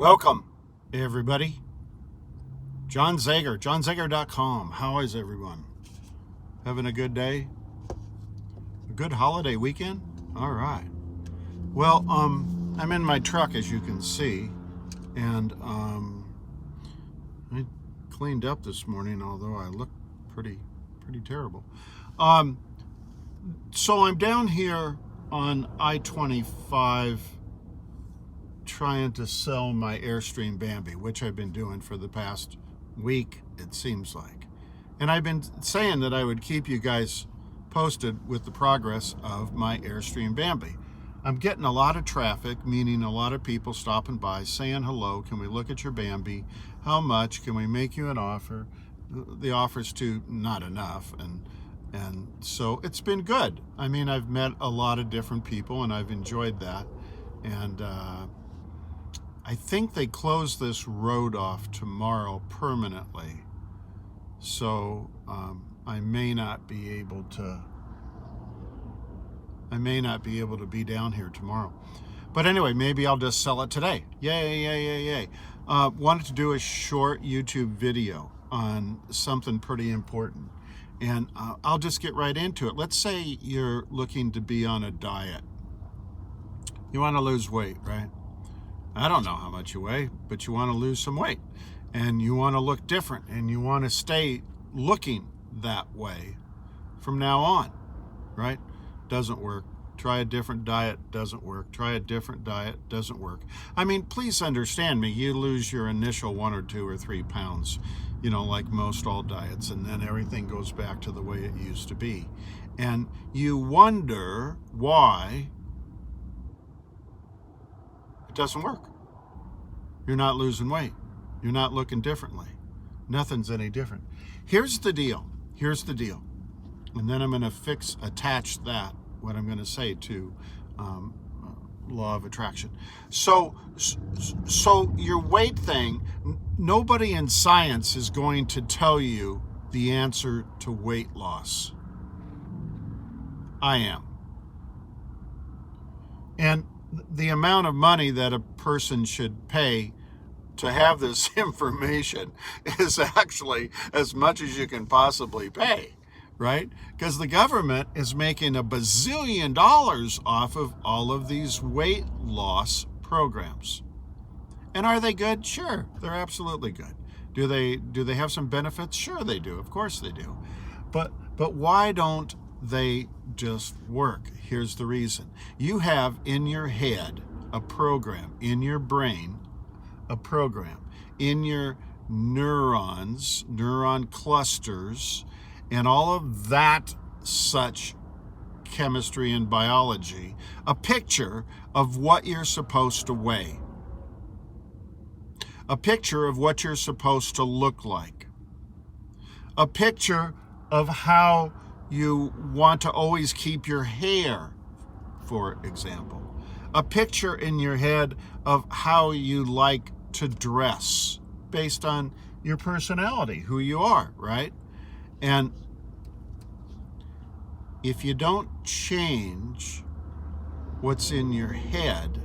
Welcome, everybody. John Zager, johnzager.com. How is everyone? Having a good day? A good holiday weekend? All right. Well, I'm in my truck, as you can see, and I cleaned up this morning, although I look pretty terrible. So I'm down here on I-25 trying to sell my Airstream Bambi, which I've been doing for the past week, it seems like. And I've been saying that I would keep you guys posted with the progress of my Airstream Bambi. I'm getting a lot of traffic, meaning a lot of people stopping by, saying hello, can we look at your Bambi? How much? Can we make you an offer? The offer's too not enough, and so it's been good. I mean, I've met a lot of different people, and I've enjoyed that. And I think they close this road off tomorrow permanently, so I may not be able to be down here tomorrow. But anyway, maybe I'll just sell it today. Yay. Wanted to do a short YouTube video on something pretty important, and I'll just get right into it. Let's say you're looking to be on a diet. You want to lose weight, right? I don't know how much you weigh, but you want to lose some weight, and you want to look different, and you want to stay looking that way from now on, right? Doesn't work. Try a different diet, doesn't work. Try a different diet, doesn't work. I mean, please understand me. You lose your initial 1 or 2 or 3 pounds, like most all diets, and then everything goes back to the way it used to be. And you wonder why it doesn't work. You're not losing weight. You're not looking differently. Nothing's any different. Here's the deal. And then I'm going to attach that, what I'm going to say, to law of attraction. So your weight thing, nobody in science is going to tell you the answer to weight loss. I am. And the amount of money that a person should pay to have this information is actually as much as you can possibly pay, right? Because the government is making $1 bazillion off of all of these weight loss programs. And are they good? Sure, they're absolutely good. Do they have some benefits? Sure they do. Of course they do. But why don't they just work? Here's the reason. You have in your head a program, in your brain a program, in your neurons, neuron clusters, and all of that such chemistry and biology, a picture of what you're supposed to weigh, a picture of what you're supposed to look like, a picture of how you want to always keep your hair, for example. A picture in your head of how you like to dress based on your personality, who you are, right? And if you don't change what's in your head,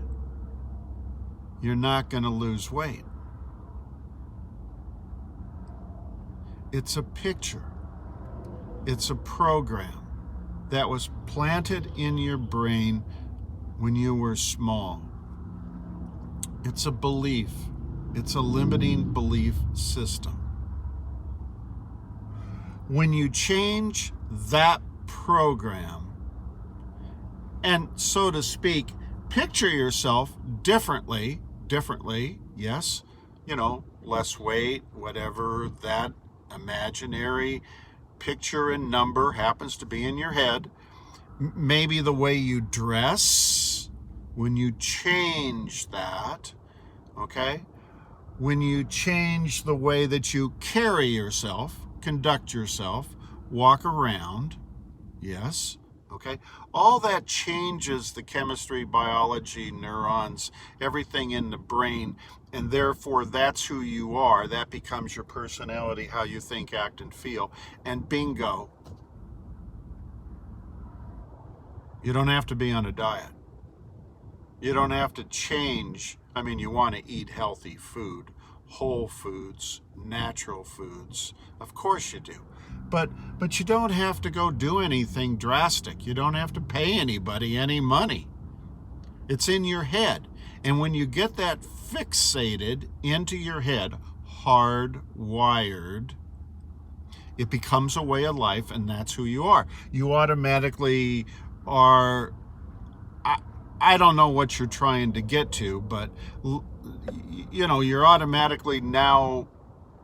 you're not going to lose weight. It's a picture. It's a program that was planted in your brain when you were small. It's a belief. It's a limiting belief system. When you change that program, and so to speak, picture yourself differently, yes, less weight, whatever that imaginary picture and number happens to be in your head. Maybe the way you dress, when you change that, okay? When you change the way that you carry yourself, conduct yourself, walk around, yes, okay? All that changes the chemistry, biology, neurons, everything in the brain, and therefore that's who you are. That becomes your personality, how you think, act, and feel. And bingo, you don't have to be on a diet. You don't have to change. I mean, you want to eat healthy food, whole foods, natural foods. Of course you do. But you don't have to go do anything drastic. You don't have to pay anybody any money. It's in your head. And when you get that fixated into your head, hardwired, it becomes a way of life, and that's who you are. You automatically are. I don't know what you're trying to get to, but you're automatically now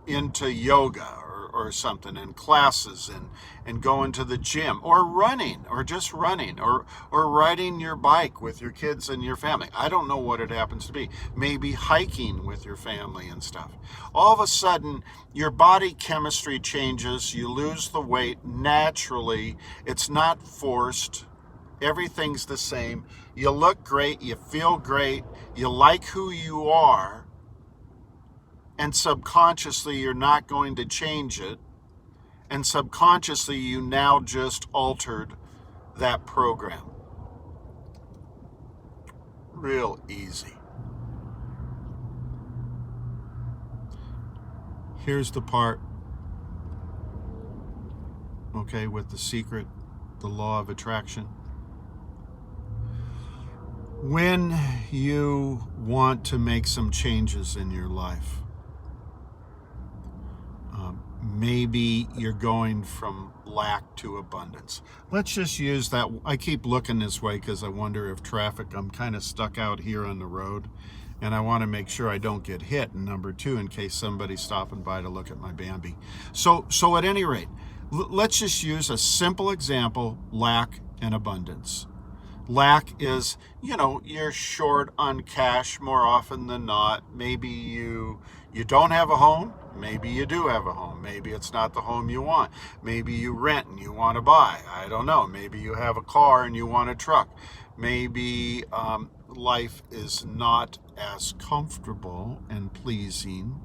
into yoga or something, and classes, and going to the gym, or running, or just running, or riding your bike with your kids and your family. I don't know what it happens to be. Maybe hiking with your family and stuff. All of a sudden, your body chemistry changes. You lose the weight naturally. It's not forced. Everything's the same. You look great. You feel great. You like who you are. And subconsciously, you're not going to change it. And subconsciously, you now just altered that program. Real easy. Here's the part, okay, with the secret, the law of attraction. When you want to make some changes in your life, maybe you're going from lack to abundance. Let's just use that. I keep looking this way because I wonder if I'm kind of stuck out here on the road, and I want to make sure I don't get hit. And number two, in case somebody's stopping by to look at my Bambi. So at any rate, let's just use a simple example: lack and abundance. Lack is, you're short on cash more often than not. Maybe you don't have a home. Maybe you do have a home. Maybe it's not the home you want. Maybe you rent and you want to buy. I don't know. Maybe you have a car and you want a truck. Maybe life is not as comfortable and pleasing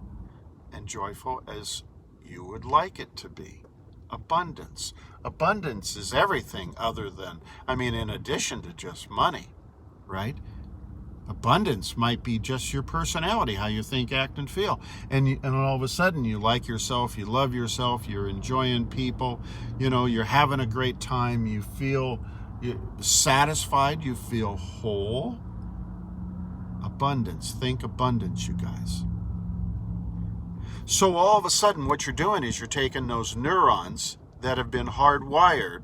and joyful as you would like it to be. Abundance. Abundance is everything other than, in addition to just money, right? Abundance might be just your personality, how you think, act, and feel. And all of a sudden, you like yourself, you love yourself, you're enjoying people, you're having a great time, you feel satisfied, you feel whole. Abundance. Think abundance, you guys. So all of a sudden, what you're doing is you're taking those neurons that have been hardwired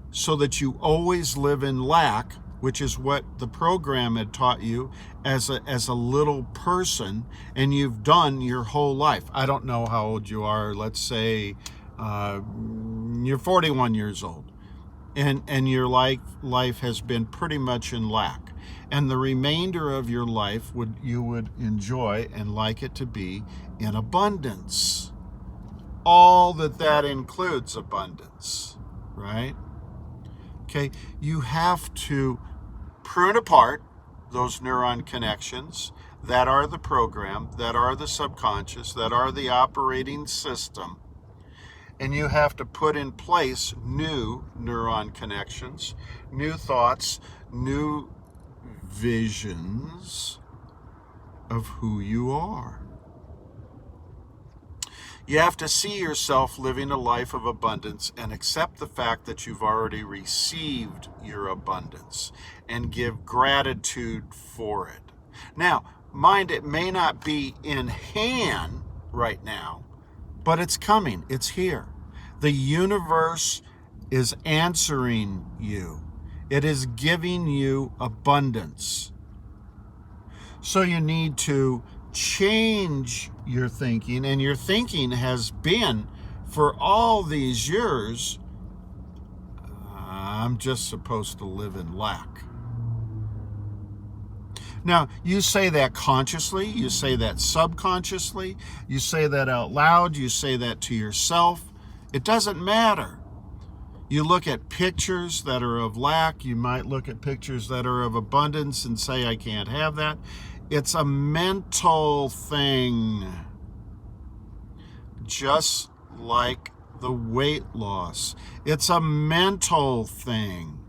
so that you always live in lack, which is what the program had taught you as a little person, and you've done your whole life. I don't know how old you are. Let's say you're 41 years old, and your life has been pretty much in lack. And the remainder of your life you would enjoy and like it to be in abundance. All that includes abundance, right? Okay, you have to prune apart those neuron connections that are the program, that are the subconscious, that are the operating system, and you have to put in place new neuron connections, new thoughts, new visions of who you are. You have to see yourself living a life of abundance and accept the fact that you've already received your abundance and give gratitude for it. Now, mind, it may not be in hand right now, but it's coming. It's here. The universe is answering you. It is giving you abundance. So you need to change your thinking, and your thinking has been for all these years, I'm just supposed to live in lack. Now, you say that consciously, you say that subconsciously, you say that out loud, you say that to yourself. It doesn't matter. You look at pictures that are of lack, you might look at pictures that are of abundance and say, I can't have that. It's a mental thing. Just like the weight loss. It's a mental thing.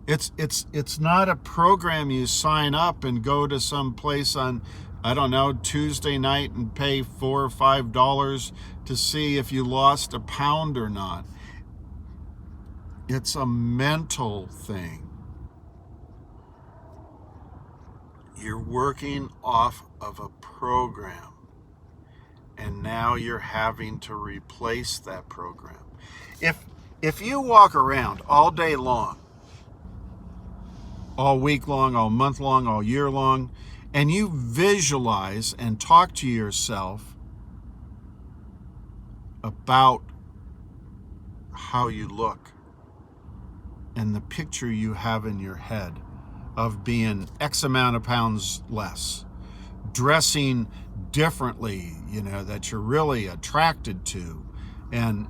It's not a program you sign up and go to some place on, I don't know, Tuesday night and pay $4 or $5 to see if you lost a pound or not. It's a mental thing. You're working off of a program, and now you're having to replace that program. If you walk around all day long, all week long, all month long, all year long, and you visualize and talk to yourself about how you look and the picture you have in your head of being X amount of pounds less, dressing differently, that you're really attracted to, and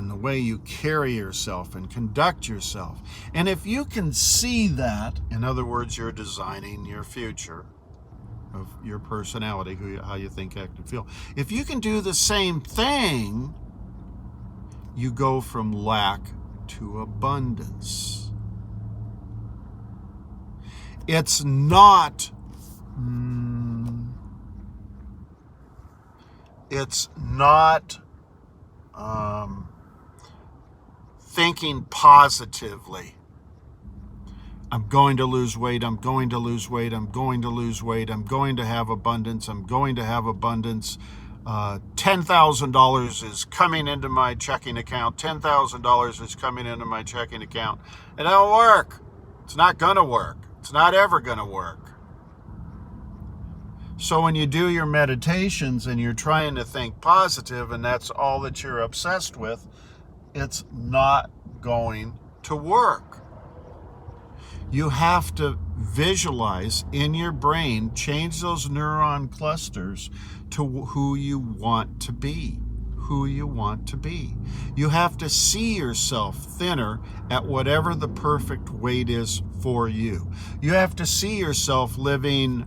the way you carry yourself and conduct yourself. And if you can see that, in other words, you're designing your future of your personality, how you think, act, and feel. If you can do the same thing, you go from lack to abundance. It's not thinking positively. I'm going to lose weight, I'm going to lose weight, I'm going to lose weight, I'm going to have abundance, I'm going to have abundance. $10,000 is coming into my checking account. $10,000 is coming into my checking account. It don't work. It's not going to work. It's not ever going to work. So when you do your meditations and you're trying to think positive and that's all that you're obsessed with, it's not going to work. You have to visualize in your brain, change those neuron clusters to who you want to be. Who you want to be. You have to see yourself thinner at whatever the perfect weight is for you. You have to see yourself living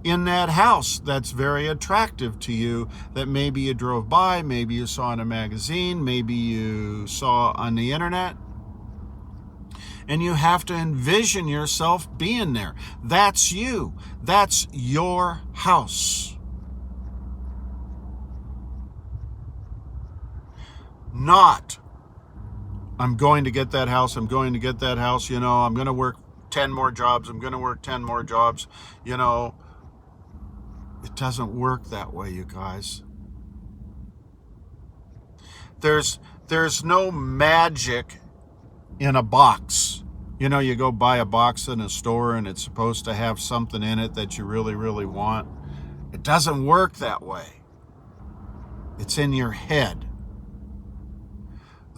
in that house that's very attractive to you, that maybe you drove by, maybe you saw in a magazine, maybe you saw on the internet. And you have to envision yourself being there. That's you. That's your house. Not, I'm going to get that house, I'm going to get that house, I'm going to work 10 more jobs, I'm going to work 10 more jobs. It doesn't work that way, you guys. There's no magic in a box. You go buy a box in a store and it's supposed to have something in it that you really, really want. It doesn't work that way. It's in your head.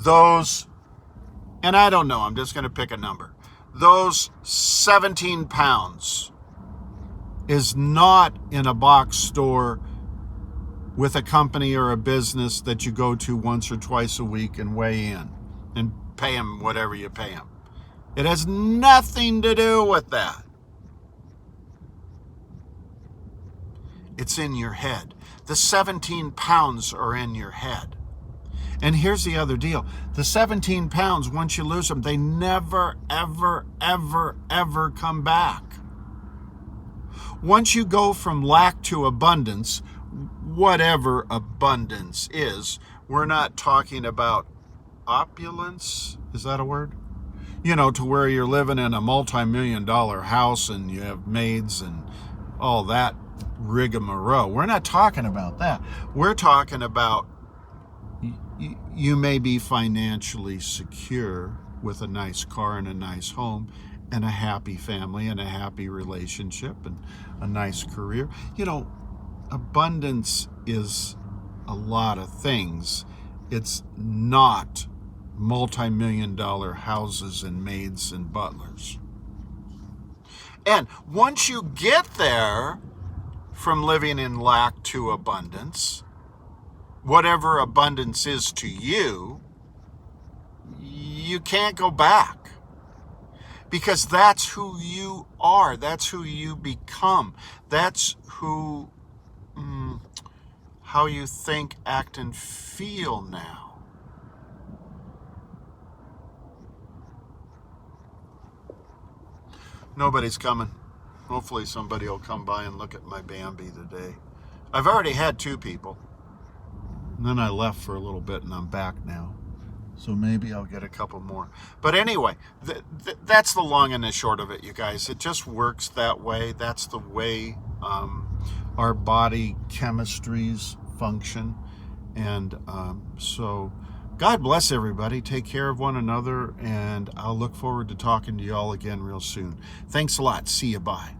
And I don't know, I'm just going to pick a number. Those 17 pounds is not in a box store with a company or a business that you go to once or twice a week and weigh in and pay them whatever you pay them. It has nothing to do with that. It's in your head. The 17 pounds are in your head. And here's the other deal. The 17 pounds, once you lose them, they never, ever, ever, ever come back. Once you go from lack to abundance, whatever abundance is, we're not talking about opulence. Is that a word? To where you're living in a multi-million-dollar house and you have maids and all that rigmarole. We're not talking about that. We're talking about you may be financially secure with a nice car and a nice home and a happy family and a happy relationship and a nice career. Abundance is a lot of things. It's not multi-million-dollar houses and maids and butlers. And once you get there from living in lack to abundance, whatever abundance is to you, you can't go back. Because that's who you are. That's who you become. That's how you think, act, and feel now. Nobody's coming. Hopefully somebody will come by and look at my Bambi today. I've already had 2 people. And then I left for a little bit and I'm back now. So maybe I'll get a couple more. But anyway, that's the long and the short of it, you guys. It just works that way. That's the way our body chemistries function. And so God bless everybody. Take care of one another. And I'll look forward to talking to you all again real soon. Thanks a lot. See you. Bye.